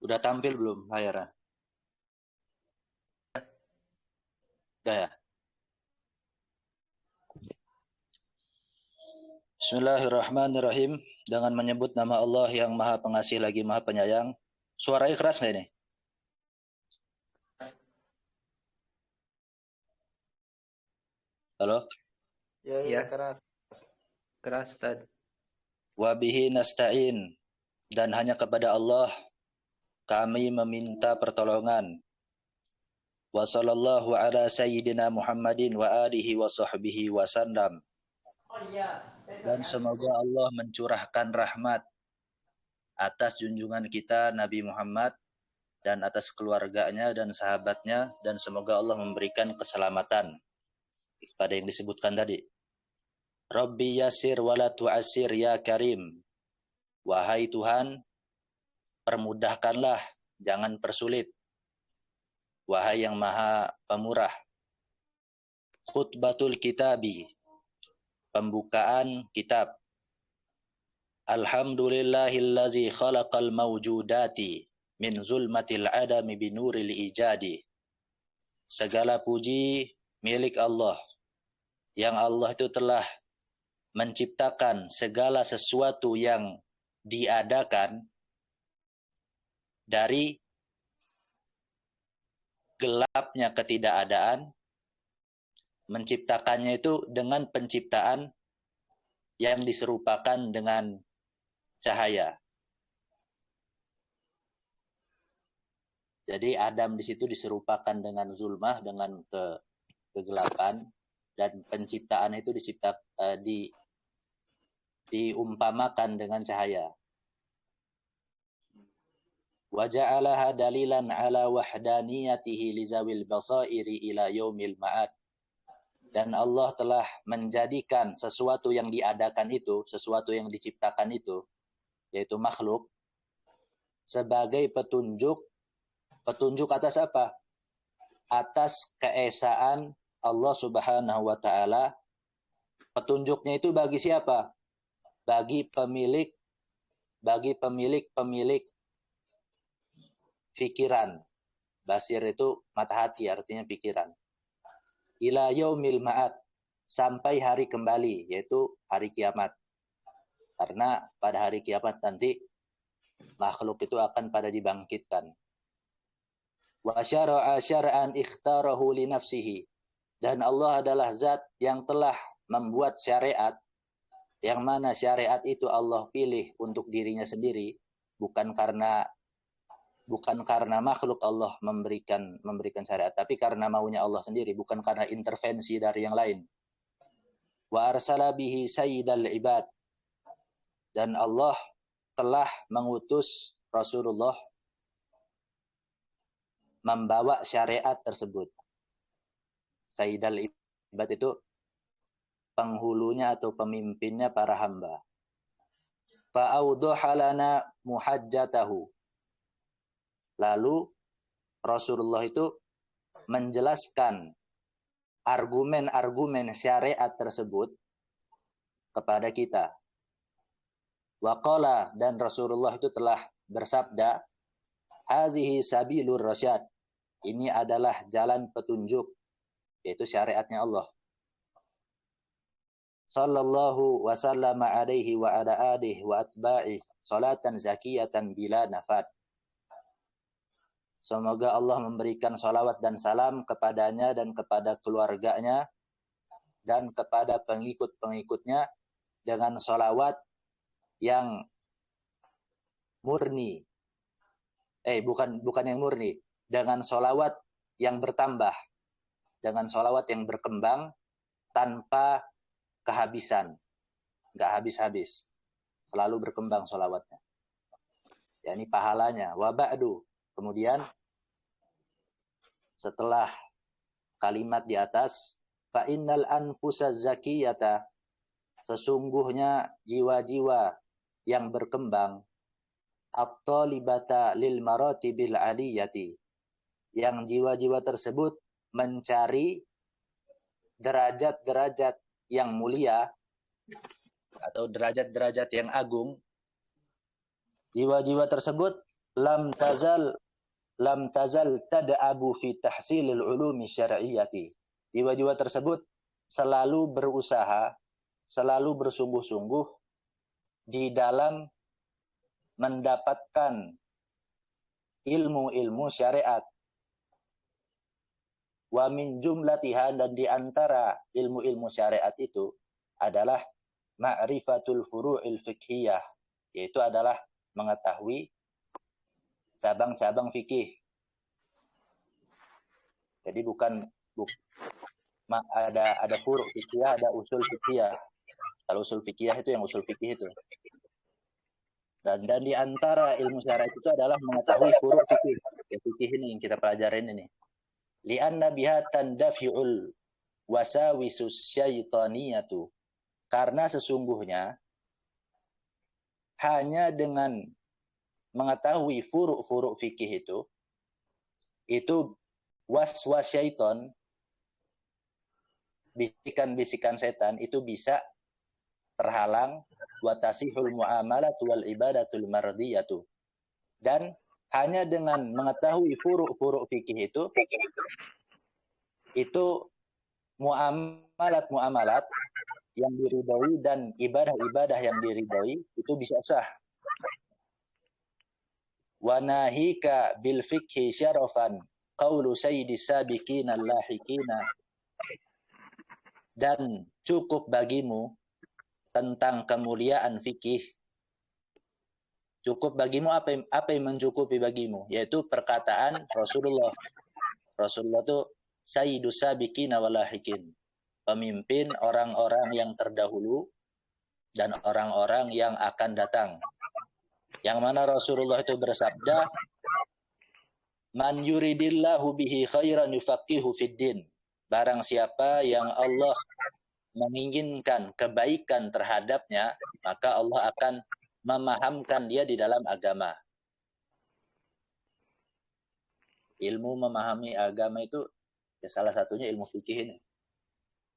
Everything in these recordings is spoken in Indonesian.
Udah tampil belum layarnya? Udah ya? Bismillahirrahmanirrahim. Dengan menyebut nama Allah yang Maha Pengasih lagi Maha Penyayang. Suaranya keras nggak ini? Halo? Ya, keras. Keras, Ustaz. Wa bihi nasta'in. Dan hanya kepada Allah kami meminta pertolongan. Wa sallallahu ala sayyidina Muhammadin wa alihi wa sahbihi wa sallam. Dan semoga Allah mencurahkan rahmat atas junjungan kita Nabi Muhammad dan atas keluarganya dan sahabatnya, dan semoga Allah memberikan keselamatan pada yang disebutkan tadi. Rabbi yasir wala tu'asir ya karim. Wahai Tuhan, permudahkanlah, jangan persulit. Wahai yang Maha Pemurah. Khutbatul kitabi, pembukaan kitab. Alhamdulillahillazi khalaqal mawjudati min zulmatil adami binuril ijadi. Segala puji milik Allah, yang Allah itu telah menciptakan segala sesuatu yang diadakan dari gelapnya ketidakadaan, menciptakannya itu dengan penciptaan yang diserupakan dengan cahaya. Jadi Adam di situ diserupakan dengan zulmah, dengan kegelapan, dan penciptaan itu diumpamakan dengan cahaya. Wa ja'alaha dalilan ala wahdaniyatihi lizawil basairi ila yaumil ma'ad. Dan Allah telah menjadikan sesuatu yang diadakan itu, sesuatu yang diciptakan itu, yaitu makhluk, sebagai petunjuk atas apa? Atas keesaan Allah Subhanahu wa taala. Petunjuknya itu bagi siapa? Bagi pemilik pikiran. Basir itu mata hati, artinya pikiran. Ila yaumil ma'ad, sampai hari kembali, yaitu hari kiamat. Karena pada hari kiamat nanti makhluk itu akan pada dibangkitkan. Wa syara'a syar'an ikhtarahu li nafsihi. Dan Allah adalah zat yang telah membuat syariat, yang mana syariat itu Allah pilih untuk dirinya sendiri, bukan karena makhluk Allah memberikan syariat, tapi karena maunya Allah sendiri, bukan karena intervensi dari yang lain. Wa arsala bihi sayyidal ibad. Dan Allah telah mengutus Rasulullah membawa syariat tersebut. Sayyidal ibad itu penghulunya atau pemimpinnya para hamba. Fa'awduha lana muhajjatahu. Lalu Rasulullah itu menjelaskan argumen-argumen syariat tersebut kepada kita. Waqala, dan Rasulullah itu telah bersabda, hadhihi sabilur rasyad. Ini adalah jalan petunjuk, yaitu syariatnya Allah. Sallallahu wa sallama alaihi wa ala alihi wa atba'i salatan zakiyatan bila nafad. Semoga Allah memberikan salawat dan salam kepadanya dan kepada keluarganya dan kepada pengikut-pengikutnya dengan salawat yang murni. Bukan yang murni, dengan salawat yang bertambah, dengan salawat yang berkembang tanpa kehabisan, nggak habis-habis, selalu berkembang salawatnya. Ya, ini pahalanya. Wa ba'du. Kemudian setelah kalimat di atas, fa innal anfusa zakiyata, sesungguhnya jiwa-jiwa yang berkembang, at-talibata lil maratibil aliyati, yang jiwa-jiwa tersebut mencari derajat-derajat yang mulia atau derajat-derajat yang agung. Jiwa-jiwa tersebut lam tazal tad'abu fi tahsilil ulumi syar'iyyati. Jiwa-jiwa tersebut selalu berusaha, selalu bersungguh-sungguh di dalam mendapatkan ilmu-ilmu syariat. Wa min jumlatiha, dan di antara ilmu-ilmu syariat itu adalah ma'rifatul furu'il fiqhiyah, yaitu adalah mengetahui cabang-cabang fikih. Jadi ada furu' fiqhiyah, ada usul fiqhiyah. Kalau usul fiqhiyah itu yang usul fikih itu. Dan di antara ilmu syariat itu adalah mengetahui furu' fikih. Ya, fikih ini yang kita pelajarin ini. Li'anna biha tandafi'ul wasawisus syaitaniyatu. Karena sesungguhnya hanya dengan mengetahui furu' fikih itu was-was syaitan, bisikan-bisikan setan itu bisa terhalang, wa tasihul muamalat wal ibadatul mardiyatu. Dan hanya dengan mengetahui furu' fikih itu muamalat yang diridhoi dan ibadah-ibadah yang diridhoi itu bisa sah. Wa nahika bil fikhi syarafan qaulu sayyidis sabiqina lahikina. Dan cukup bagimu tentang kemuliaan fikih. Cukup bagimu apa yang mencukupi bagimu? Yaitu perkataan Rasulullah. Rasulullah itu sayyidus sabiqina walahikin. Pemimpin orang-orang yang terdahulu dan orang-orang yang akan datang. Yang mana Rasulullah itu bersabda, man yuridillahu bihi khairan yufaqihu fiddin. Barang siapa yang Allah menginginkan kebaikan terhadapnya, maka Allah akan memahamkan dia di dalam agama. Ilmu memahami agama itu ya salah satunya ilmu fikih ini.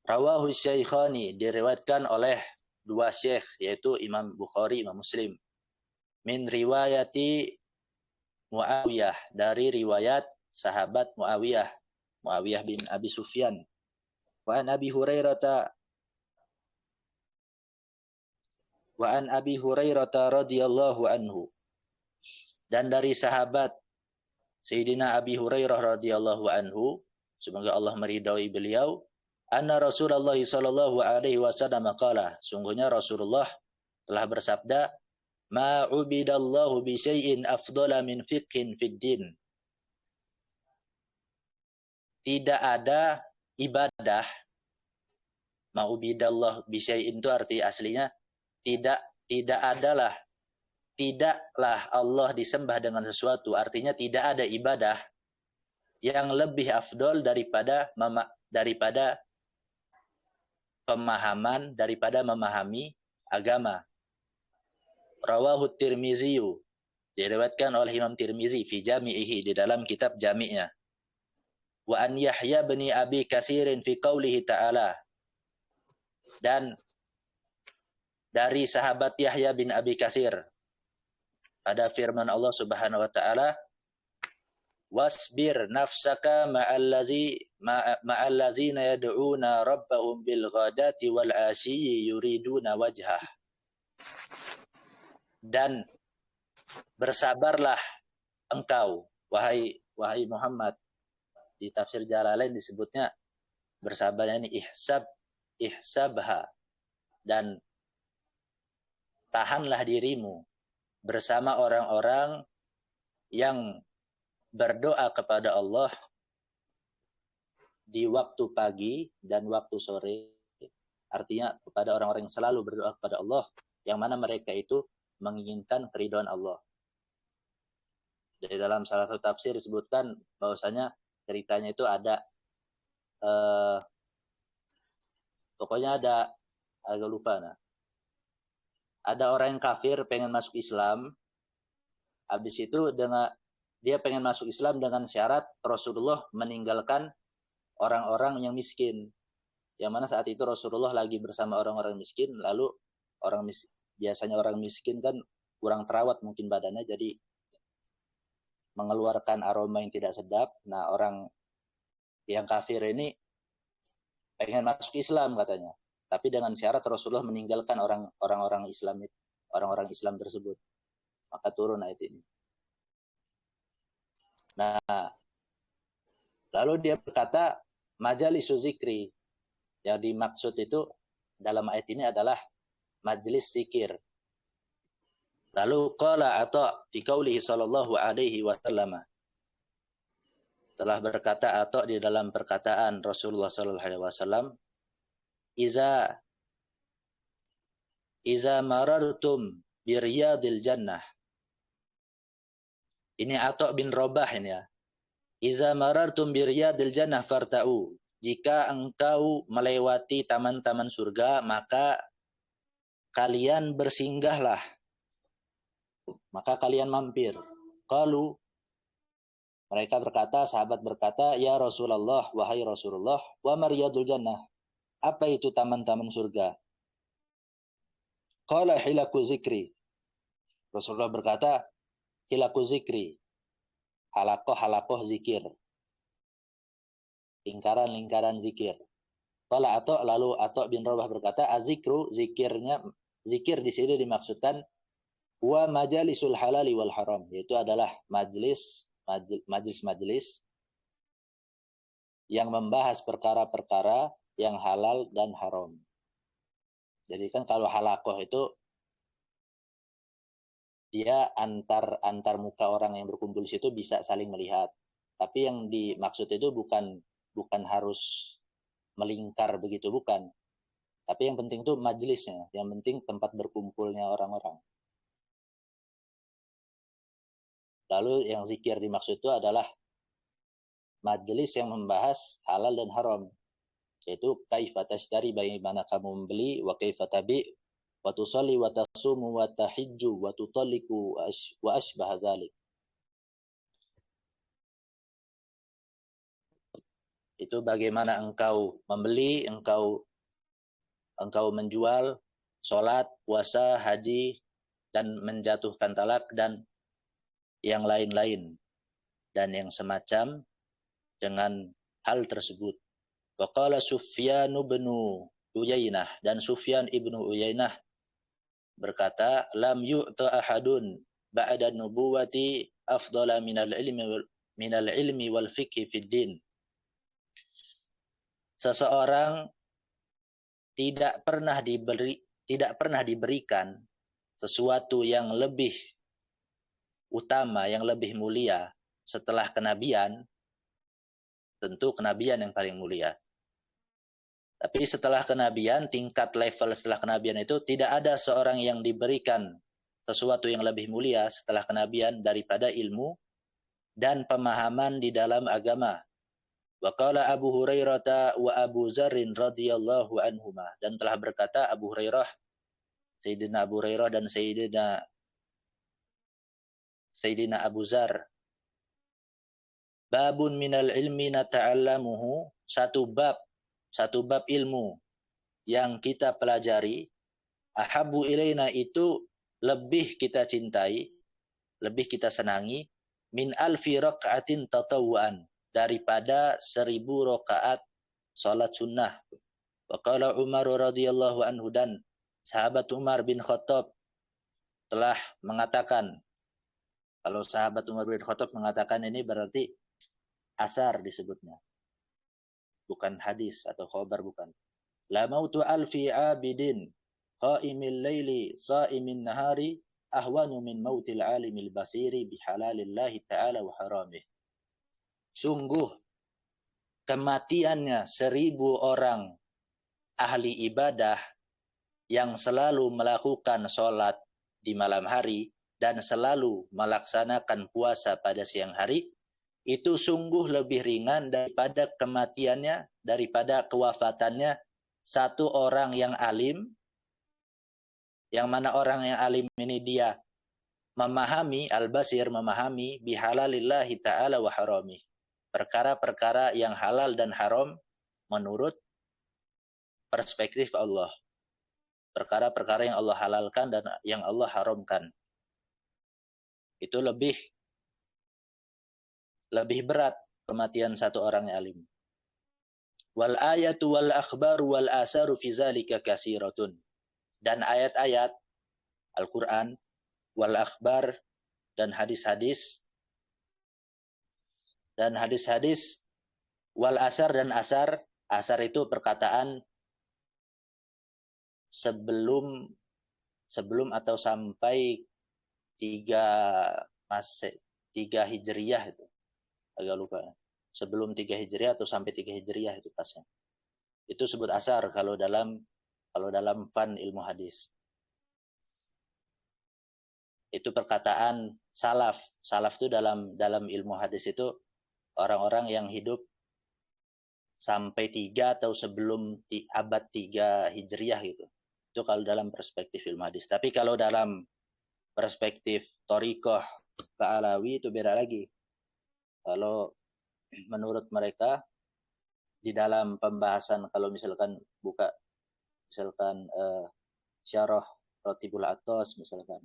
Rawahu Syaikhani, diriwayatkan oleh dua syekh, yaitu Imam Bukhari, Imam Muslim. Min riwayati Muawiyah, dari riwayat sahabat Muawiyah bin Abi Sufyan. Wa an Abi Hurairah radhiyallahu anhu. Dan dari sahabat Sayyidina Abi Hurairah radhiyallahu anhu, semoga Allah meridai beliau, anna Rasulullah sallallahu alaihi wasallam qala, sungguhnya Rasulullah telah bersabda, ma ubidallahu bi syai'in afdala min fiqhin fid din. Tidak ada ibadah, ma ubidallahu bi syai'in itu arti aslinya tidaklah Allah disembah dengan sesuatu, artinya tidak ada ibadah yang lebih afdol daripada pemahaman, daripada memahami agama. Rawahu Tirmizi, diriwayatkan oleh Imam Tirmizi fi jami'ihi, di dalam kitab jami'nya. Wa an Yahya bin Abi Katsirin fi qaulihi ta'ala, dan dari sahabat Yahya bin Abi Katsir pada firman Allah Subhanahu wa taala, wasbir nafsaka ma'allazina yad'una rabbahum bil ghadati wal asyi yuriduna wajhah. Dan bersabarlah engkau, wahai Muhammad. Di tafsir Jalalain disebutnya bersabarnya ini ihsabha, dan tahanlah dirimu bersama orang-orang yang berdoa kepada Allah di waktu pagi dan waktu sore. Artinya kepada orang-orang yang selalu berdoa kepada Allah, yang mana mereka itu menginginkan keridhaan Allah. Dari dalam salah satu tafsir disebutkan bahwasanya ceritanya itu ada pokoknya ada, agak lupa nah. Ada orang yang kafir pengen masuk Islam. Habis itu dia pengen masuk Islam dengan syarat Rasulullah meninggalkan orang-orang yang miskin. Yang mana saat itu Rasulullah lagi bersama orang-orang miskin, lalu biasanya orang miskin kan kurang terawat mungkin badannya, jadi mengeluarkan aroma yang tidak sedap. Nah, orang yang kafir ini pengen masuk Islam katanya. Tapi dengan syarat Rasulullah meninggalkan orang-orang Islam tersebut. Maka turun ayat ini. Nah, lalu dia berkata, majalisu zikri. Yang dimaksud itu dalam ayat ini adalah majelis zikir. Lalu qala Atha fi qaulihi sallallahu alaihi wasallam. Telah berkata Atha di dalam perkataan Rasulullah sallallahu alaihi wasallam, Iza marartum bi riyadil jannah. Ini Atha bin Rabah ini ya. Iza marartum bi riyadil jannah farta'u. Jika engkau melewati taman-taman surga, maka kalian bersinggahlah. Maka kalian mampir. Qalu, mereka berkata, sahabat berkata, ya Rasulullah, wahai Rasulullah, wa mariyadul jannah. Apa itu taman-taman surga? Qala hilaku zikri. Rasulullah berkata, hilaku zikri. Halakoh zikir. Lingkaran-lingkaran zikir. Qala Atha, lalu Atha bin Rabah berkata, azikru, zikir di sini dimaksudkan wa majalisul halali wal haram, yaitu adalah majelis yang membahas perkara-perkara yang halal dan haram. Jadi kan kalau halakoh itu dia antar muka orang yang berkumpul di situ bisa saling melihat. Tapi yang dimaksud itu bukan harus melingkar begitu, bukan. Tapi yang penting itu majelisnya, yang penting tempat berkumpulnya orang-orang. Lalu yang zikir dimaksud itu adalah majelis yang membahas halal dan haram. Yaitu kaifa tashtari, bagaimana kamu membeli, wa kaifa tabi, wa tusalli wa tasumu wa tahijju wa tutalliqu wa asbah dzalik. Itu bagaimana engkau membeli, engkau menjual, salat, puasa, haji, dan menjatuhkan talak dan yang lain-lain dan yang semacam dengan hal tersebut. Wa qala Sufyan bin Uyainah, dan Sufyan ibnu Uyainah berkata, lam yu'ta ahadun ba'da nubuwati afdala minal ilmi wal fiqhi fid din. Seseorang tidak pernah diberikan sesuatu yang lebih utama, yang lebih mulia setelah kenabian. Tentu kenabian yang paling mulia. Tapi setelah kenabian, tingkat level setelah kenabian itu tidak ada seorang yang diberikan sesuatu yang lebih mulia setelah kenabian daripada ilmu dan pemahaman di dalam agama. Wa qala Abu Hurairah wa Abu Dzarrin radhiyallahu anhuma, dan telah berkata Abu Hurairah, Sayyidina Abu Hurairah dan Sayyidina Abu Dzar, babun minal ilmi nata'allamuhu, satu bab ilmu yang kita pelajari, ahabbu ilaina, itu lebih kita cintai, lebih kita senangi, min alfi raka'atin tatawuan, daripada 1000 rakaat salat sunnah. Wa qala Umar radhiyallahu anhu, dan sahabat Umar bin Khattab telah mengatakan, kalau sahabat Umar bin Khattab mengatakan ini berarti asar disebutnya, bukan hadis atau khabar, bukan. La mautu alfi abidin qaimil laili saimin nahari ahwanu min mautil alimil basiri bihalalillahi ta'ala wa haramih. Sungguh kematiannya 1000 orang ahli ibadah yang selalu melakukan sholat di malam hari dan selalu melaksanakan puasa pada siang hari, itu sungguh lebih ringan daripada kematiannya, daripada kewafatannya satu orang yang alim, yang mana orang yang alim ini dia memahami, al-basir, memahami bihalalillahi ta'ala wa haramih, perkara-perkara yang halal dan haram menurut perspektif Allah, perkara-perkara yang Allah halalkan dan yang Allah haramkan. Itu lebih lebih berat kematian satu orang yang alim. Wal ayatu wal akhbaru wal asaru fi zalika katsiratun. Dan ayat-ayat Al-Qur'an wal akhbar dan hadis-hadis wal asar dan asar itu perkataan sebelum atau sampai 3 Hijriyah itu. Agak lupa. Sebelum 3 Hijriyah atau sampai 3 Hijriyah itu pasnya. Itu sebut asar kalau dalam fan ilmu hadis. Itu perkataan salaf. Salaf itu dalam ilmu hadis itu orang-orang yang hidup sampai 3 atau sebelum abad 3 Hijriyah gitu. Itu kalau dalam perspektif ilmu hadis. Tapi kalau dalam perspektif Thariqah Ba'alawi itu beda lagi. Kalau menurut mereka di dalam pembahasan, kalau misalkan Syarah Ratibul Atos misalkan,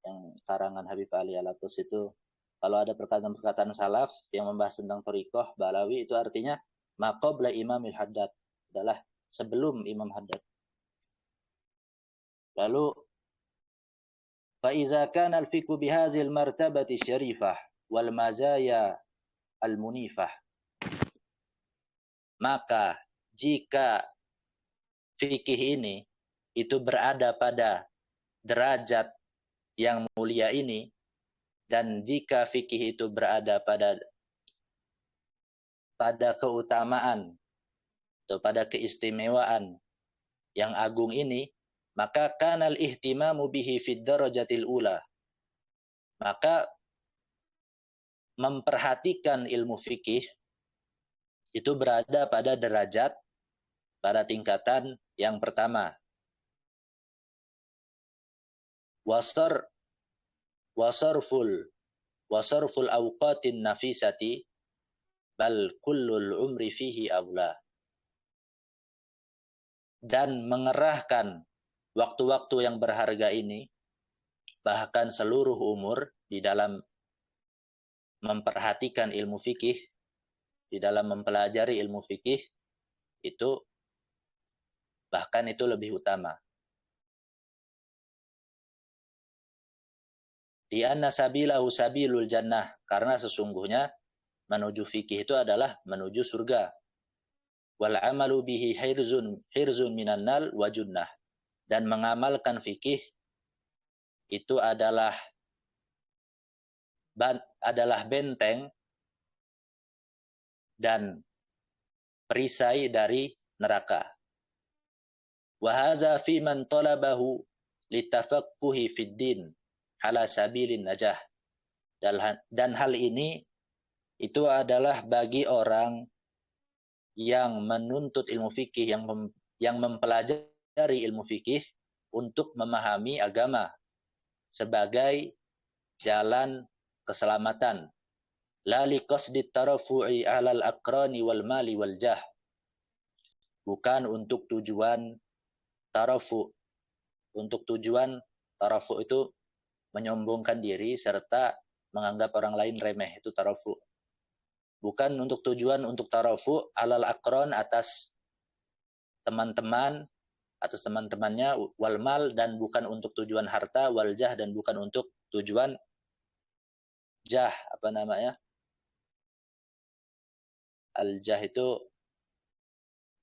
yang karangan Habib Ali Al-Atos itu, kalau ada perkataan-perkataan salaf yang membahas tentang Thariqah Ba'alawi, itu artinya maqabla Imamil Haddad, adalah sebelum Imam Haddad. Lalu فإذا كان الفقه بهذه المرتبة الشريفة والمزايا المنيفة, maka jika fikih ini itu berada pada derajat yang mulia ini, dan jika fikih itu berada pada keutamaan atau pada keistimewaan yang agung ini, maka kanal ihtimamu bihi fid darajatil ula, maka memperhatikan ilmu fikih itu berada pada derajat, pada tingkatan yang pertama. Wasarful awqatin nafisati bal kullul umri fihi awla. Dan mengerahkan waktu-waktu yang berharga ini, bahkan seluruh umur, di dalam memperhatikan ilmu fikih, di dalam mempelajari ilmu fikih, itu bahkan itu lebih utama. Di anna sabilahu sabilul jannah, karena sesungguhnya menuju fikih itu adalah menuju surga. Wal amalu bihi hirzun minan nar wa junnah. Dan mengamalkan fikih itu adalah benteng dan perisai dari neraka. Wa hadza fi man talabahu litafaqquhi fid din ala sabilin najah. Dan hal ini itu adalah bagi orang yang menuntut ilmu fikih, yang mempelajari ilmu fikih untuk memahami agama sebagai jalan keselamatan. La liqasdit tarafu'i 'alal aqrani wal mali wal jah. Bukan untuk tujuan tarafu. Untuk tujuan tarafu itu menyombongkan diri serta menganggap orang lain remeh, itu tarafu. Bukan untuk tujuan untuk tarafu 'alal aqran, atas teman-teman, atas teman-temannya, wal mal, dan bukan untuk tujuan harta, wal jah, dan bukan untuk tujuan jah, al-jah itu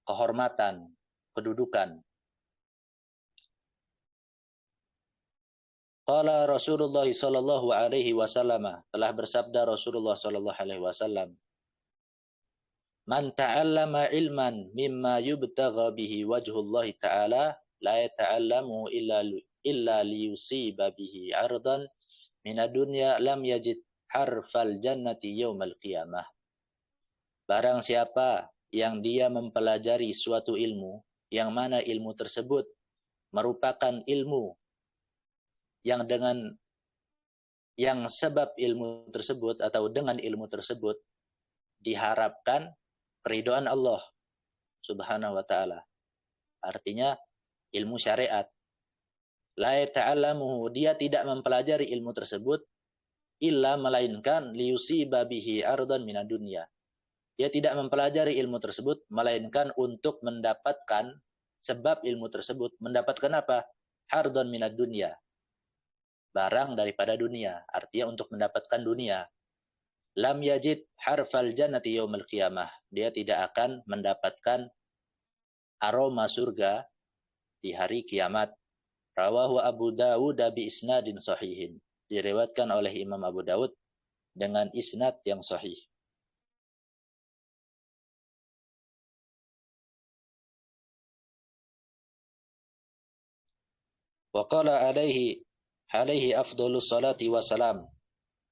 kehormatan, kedudukan. Qala Rasulullah sallallahu alaihi wasallam, telah bersabda Rasulullah sallallahu alaihi wasallam, man ta'allama ilman mimma yubtagha bihi wajhullah ta'ala la yata'allamu illa liyusiba bihi 'ardan min ad-dunya lam yajid harfal jannati yaumal qiyamah. Barang siapa yang dia mempelajari suatu ilmu, yang mana ilmu tersebut merupakan ilmu yang sebab ilmu tersebut atau dengan ilmu tersebut diharapkan keridhaan Allah Subhanahu wa taala. Artinya ilmu syariat. La ta'allamuhu, dia tidak mempelajari ilmu tersebut illa melainkan liyusiba bihi ardan minad dunya. Dia tidak mempelajari ilmu tersebut melainkan untuk mendapatkan sebab ilmu tersebut. Mendapatkan apa? Ardan minad dunya. Barang daripada dunia, artinya untuk mendapatkan dunia. Lam yajid harfal jannati yaumil qiyamah. Dia tidak akan mendapatkan aroma surga di hari kiamat. Rawahu Abu Dawud bi isnadin sahihin. Diriwayatkan oleh Imam Abu Dawud dengan isnad yang sahih. Wa qala alaihi afdhalus salati wassalam,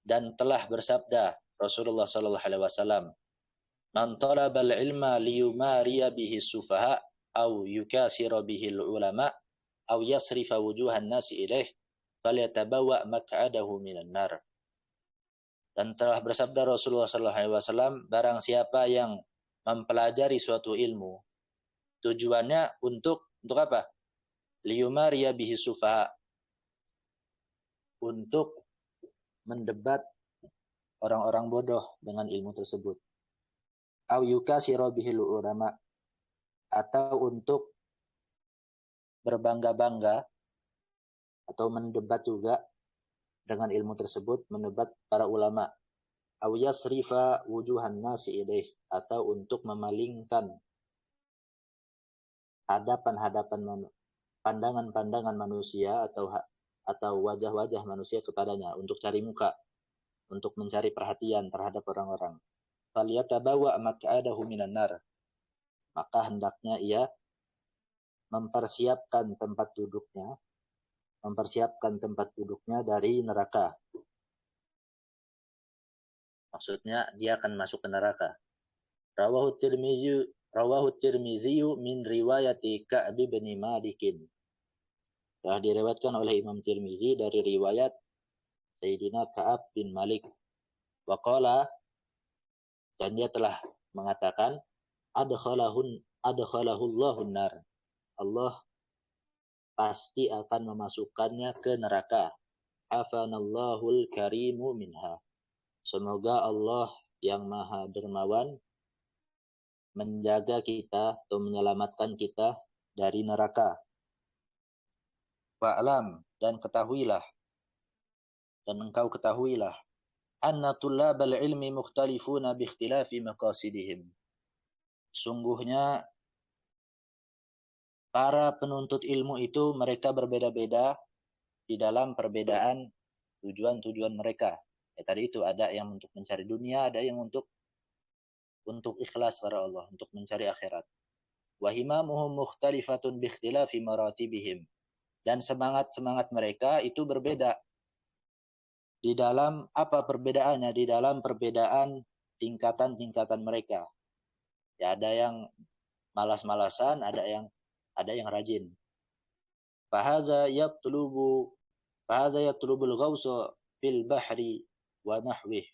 dan telah bersabda Rasulullah sallallahu alaihi wasallam, man talabal ilma liyumariya bihi sufaha aw yukasira bihi ulama aw yasrifa wujuhan nasi ilaih falyatabawa maq'adahu minan nar. Dan telah bersabda Rasulullah sallallahu alaihi wasallam, barang siapa yang mempelajari suatu ilmu tujuannya untuk apa? Liyumariya bihi sufaha, untuk mendebat orang-orang bodoh dengan ilmu tersebut. Au yukasira bihil ulama, atau untuk berbangga-bangga atau mendebat juga dengan ilmu tersebut, mendebat para ulama. Au yasrifa wujuhan nasi ilaih, atau untuk memalingkan hadapan-hadapan pandangan-pandangan manusia atau wajah-wajah manusia kepadanya, untuk cari muka, untuk mencari perhatian terhadap orang-orang. Falyatabawa maq'adahu minan nar, maka hendaknya ia mempersiapkan tempat duduknya dari neraka. Maksudnya dia akan masuk ke neraka. Rawahu Tirmizi min riwayati Ka'b bin Malik. Telah diriwayatkan oleh Imam Tirmizi dari riwayat Sayyidina Ka'ab bin Malik. Wa qala, dan dia telah mengatakan, adkhalahullahu nar, Allah pasti akan memasukkannya ke neraka. Afanallahul karimu minha. Semoga Allah yang maha dermawan menjaga kita atau menyelamatkan kita dari neraka. Fa'lam, dan engkau ketahuilah, anna tullabal ilmi mukhtalifuna bi ikhtilafi maqasidihim. Sungguhnya para penuntut ilmu itu mereka berbeda-beda di dalam perbedaan tujuan-tujuan mereka. Ya, tadi itu ada yang untuk mencari dunia, ada yang untuk ikhlas kepada Allah, untuk mencari akhirat. Wa himamuhum mukhtalifatun bi ikhtilafi maratibihim. Dan semangat mereka itu berbeda. Di dalam apa perbedaannya? Di dalam perbedaan tingkatan-tingkatan mereka. Ya, ada yang malas-malasan, ada yang rajin. Fahaza yatlubul ghawsa fil bahri wa nahwih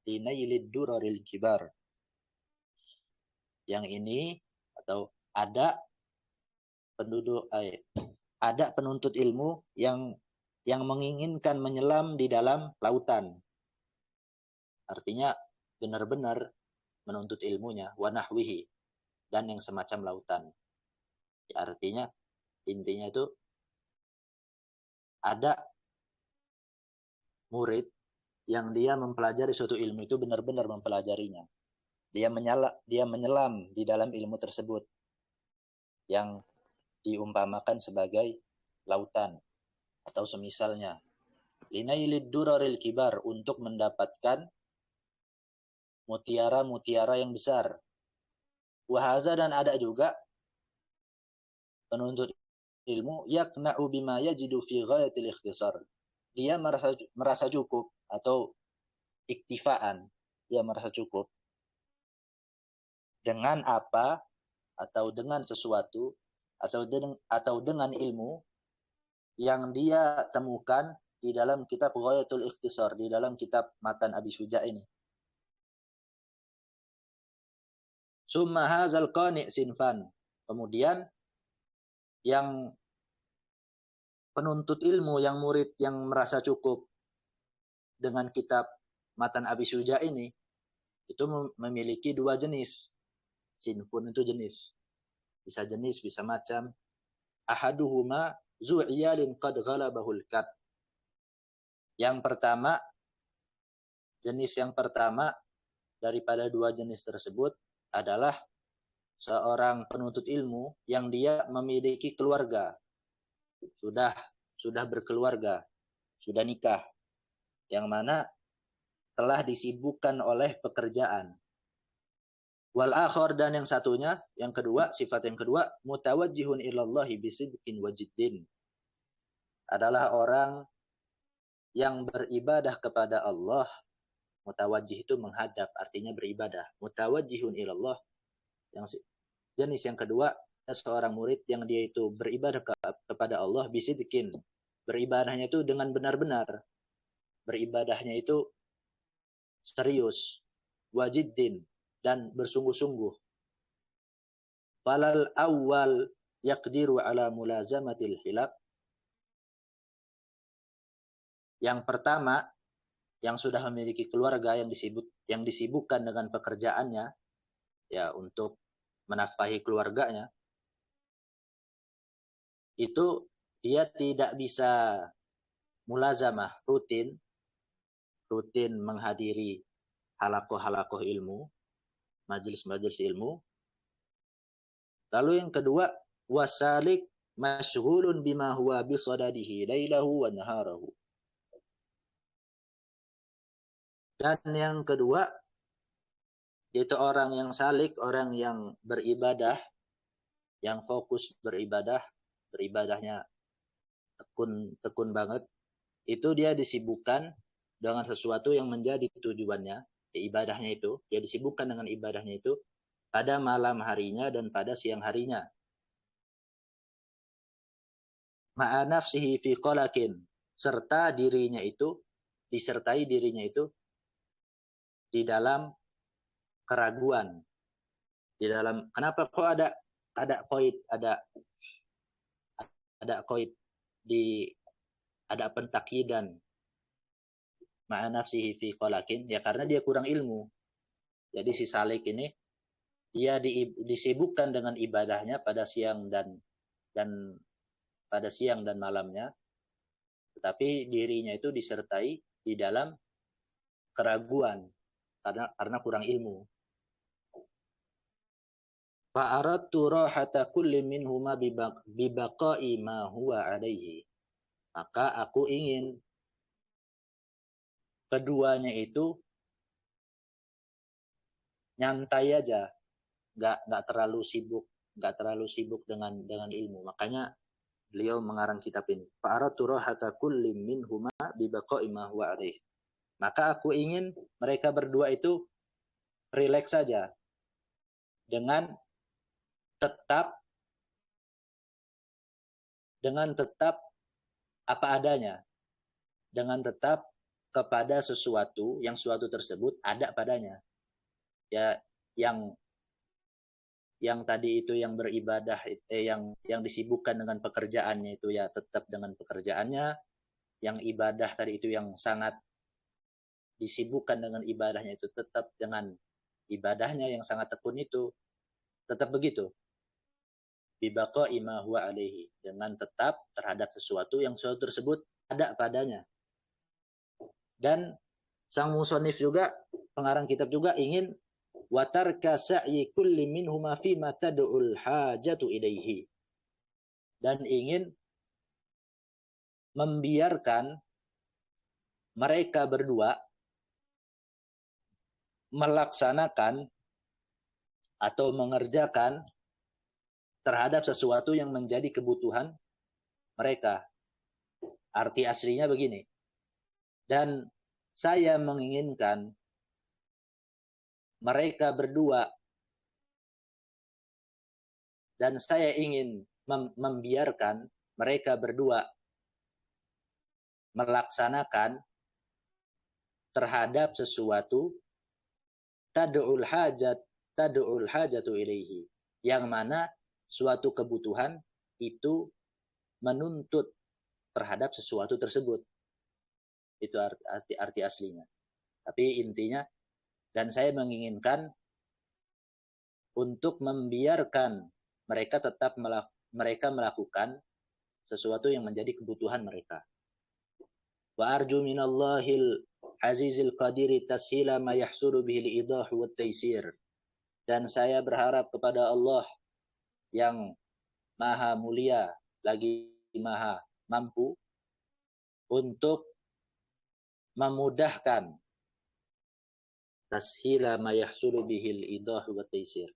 linailid duraril kibar. Yang ini atau ada penuntut ilmu yang menginginkan menyelam di dalam lautan. Artinya benar-benar menuntut ilmunya, wa nahwihi, dan yang semacam lautan. Ya, artinya intinya itu ada murid yang dia mempelajari suatu ilmu itu benar-benar mempelajarinya. Dia menyelam di dalam ilmu tersebut yang diumpamakan sebagai lautan atau semisalnya. Linailid duraril kibar, untuk mendapatkan mutiara-mutiara yang besar. Wahaza, dan ada juga penuntut ilmu yakna'u bima yajidu fi ghayatil ikhtisar. Dia merasa cukup atau iktifaan, dia merasa cukup dengan apa atau dengan sesuatu atau dengan ilmu yang dia temukan di dalam kitab Ghayatul Ikhtisar, di dalam kitab Matan Abi Syuja ini. Summa hazal qani' sinfan. Kemudian yang penuntut ilmu, yang murid yang merasa cukup dengan kitab Matan Abi Syuja ini itu memiliki dua jenis. Sinfun itu jenis. Bisa jenis, bisa macam. Ahaduhuma zu'iyalin qad ghalabahul kad. Yang pertama, jenis yang pertama daripada dua jenis tersebut adalah seorang penuntut ilmu yang dia memiliki keluarga. Sudah berkeluarga, sudah nikah. Yang mana telah disibukkan oleh pekerjaan. Wal akhar, dan yang satunya, yang kedua, sifat yang kedua, mutawajjihun ilallahi bisidqin wajiddin. Adalah orang yang beribadah kepada Allah. Mutawajjih itu menghadap, artinya beribadah. Mutawajjihun ilallah. Yang jenis yang kedua, seorang murid yang dia itu beribadah kepada Allah bisidqin. Beribadahnya itu dengan benar-benar. Beribadahnya itu serius, wajiddin, dan bersungguh-sungguh. Falal awal yaqdiru ala mulazamatil hilak. Yang pertama, yang sudah memiliki keluarga yang disibukkan dengan pekerjaannya, ya untuk menafkahi keluarganya, itu dia tidak bisa mulazamah, rutin menghadiri halakoh ilmu, majelis ilmu. Lalu yang kedua, wasalik masyghulun bima huwa bisadadihi lailahu wa naharahu. Dan yang kedua, yaitu orang yang salik, orang yang beribadah, yang fokus beribadah, beribadahnya tekun banget, itu dia disibukkan dengan sesuatu yang menjadi tujuannya, ibadahnya itu, dia disibukkan dengan ibadahnya itu pada malam harinya dan pada siang harinya. Ma'a nafsihi fi qalakin, disertai dirinya itu di dalam keraguan. Di dalam, kenapa kok ada koid, ada koid di, ada pentakidan ma'a nafsihi fi qalakin, ya karena dia kurang ilmu. Jadi si salik ini dia disibukkan dengan ibadahnya pada siang dan pada siang dan malamnya, tetapi dirinya itu disertai di dalam keraguan karena kurang ilmu. Fa aradtu rahata kulli minhuma bibaqa'i ma huwa alaihi. Maka aku ingin keduanya itu nyantai aja, nggak terlalu sibuk dengan ilmu. Makanya beliau mengarang kitab ini. Fa aradtu rahata kulli minhuma bibaqa'i ma huwa alaihi. Maka aku ingin mereka berdua itu rileks saja dengan tetap apa adanya, dengan tetap kepada sesuatu yang suatu tersebut ada padanya. Ya, yang tadi itu yang beribadah, yang disibukkan dengan pekerjaannya itu ya tetap dengan pekerjaannya, yang ibadah tadi itu yang sangat disibukkan dengan ibadahnya itu tetap dengan ibadahnya yang sangat tekun itu, tetap begitu. Bibaqa'i ma huwa alaihi, dengan tetap terhadap sesuatu yang sesuatu tersebut ada padanya. Dan sang musannif juga, pengarang kitab juga ingin watarka sa'yi kulli minhuma fi ma tad'ul hajatu ilaihi, dan ingin membiarkan mereka berdua melaksanakan atau mengerjakan terhadap sesuatu yang menjadi kebutuhan mereka. Arti aslinya begini. Dan saya menginginkan mereka berdua, dan saya ingin membiarkan mereka berdua melaksanakan terhadap sesuatu tad'ul hajatu ilaihi, yang mana suatu kebutuhan itu menuntut terhadap sesuatu tersebut. Itu arti aslinya. Tapi intinya, dan saya menginginkan untuk membiarkan mereka tetap mereka melakukan sesuatu yang menjadi kebutuhan mereka. Wa arju minallahil azizil qadiri tashila ma yahsulu bihil idah wa taysir. Dan saya berharap kepada Allah yang maha mulia lagi maha mampu untuk memudahkan tashila ma yahsulu bihil idah wa taysir.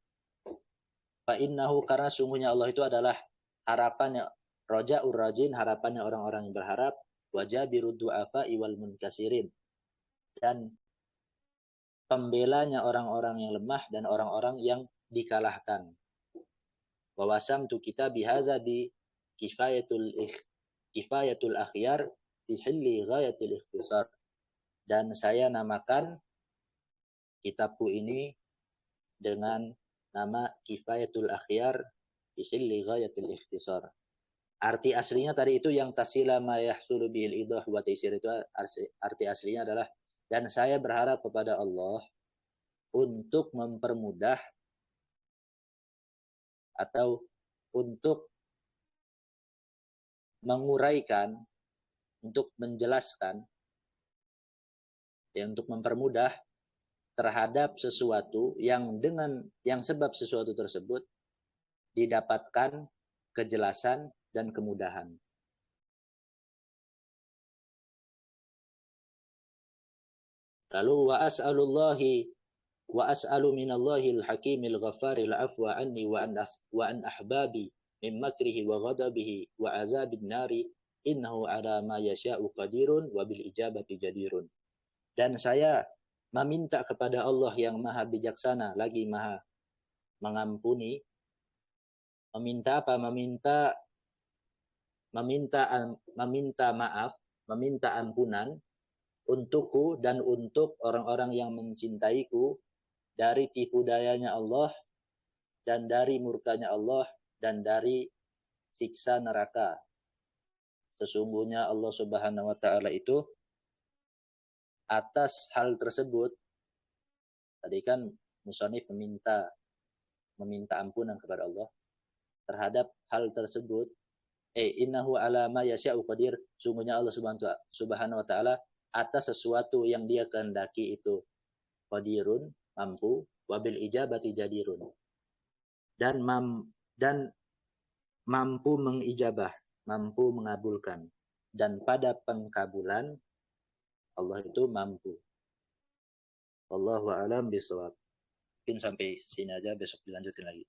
Fa innahu, karena sungguhnya Allah itu adalah harapannya raja'ur rajin, harapannya orang-orang yang berharap, wa jabirud du'afa wal munkasirin, dan pembelanya orang-orang yang lemah dan orang-orang yang dikalahkan. Wa wasamtu kitabi hadza bi kifayatul akhyar fi hilli ghayatil ikhtisar. Dan saya namakan kitabku ini dengan nama Kifayatul Akhyar fi hilli ghayatil ikhtisar. Arti aslinya tadi itu yang tasila ma yahsulu bil idah wa taysir, itu arti aslinya adalah, dan saya berharap kepada Allah untuk mempermudah atau untuk menguraikan, untuk menjelaskan, untuk mempermudah terhadap sesuatu yang sebab sesuatu tersebut didapatkan kejelasan dan kemudahan. Lalu wa as'alu minallahil hakimil ghaffaril afwa anni wa an ahbabi min makrihi wa ghadabihi wa azabin nari innahu ala ma yasha'u qadirun wa bil ijabati jadirun. Dan saya meminta kepada Allah yang maha bijaksana lagi maha mengampuni. Meminta apa? Meminta maaf, meminta ampunan untukku dan untuk orang-orang yang mencintaiku dari tipu dayanya Allah dan dari murkanya Allah dan dari siksa neraka. Sesungguhnya Allah Subhanahu wa taala itu atas hal tersebut, tadi kan musannif meminta ampunan kepada Allah terhadap hal tersebut. Innahu ala ma yasha'u qadir, sungguhnya Allah Subhanahu wa taala atas sesuatu yang dia kehendaki itu qadirun, mampu, wabil ijabati jadirun, dan mampu mengijabah, mampu mengabulkan, dan pada pengkabulan Allah itu mampu. Wallahu a'lam bishawab. Mungkin sampai sini aja, besok dilanjutin lagi.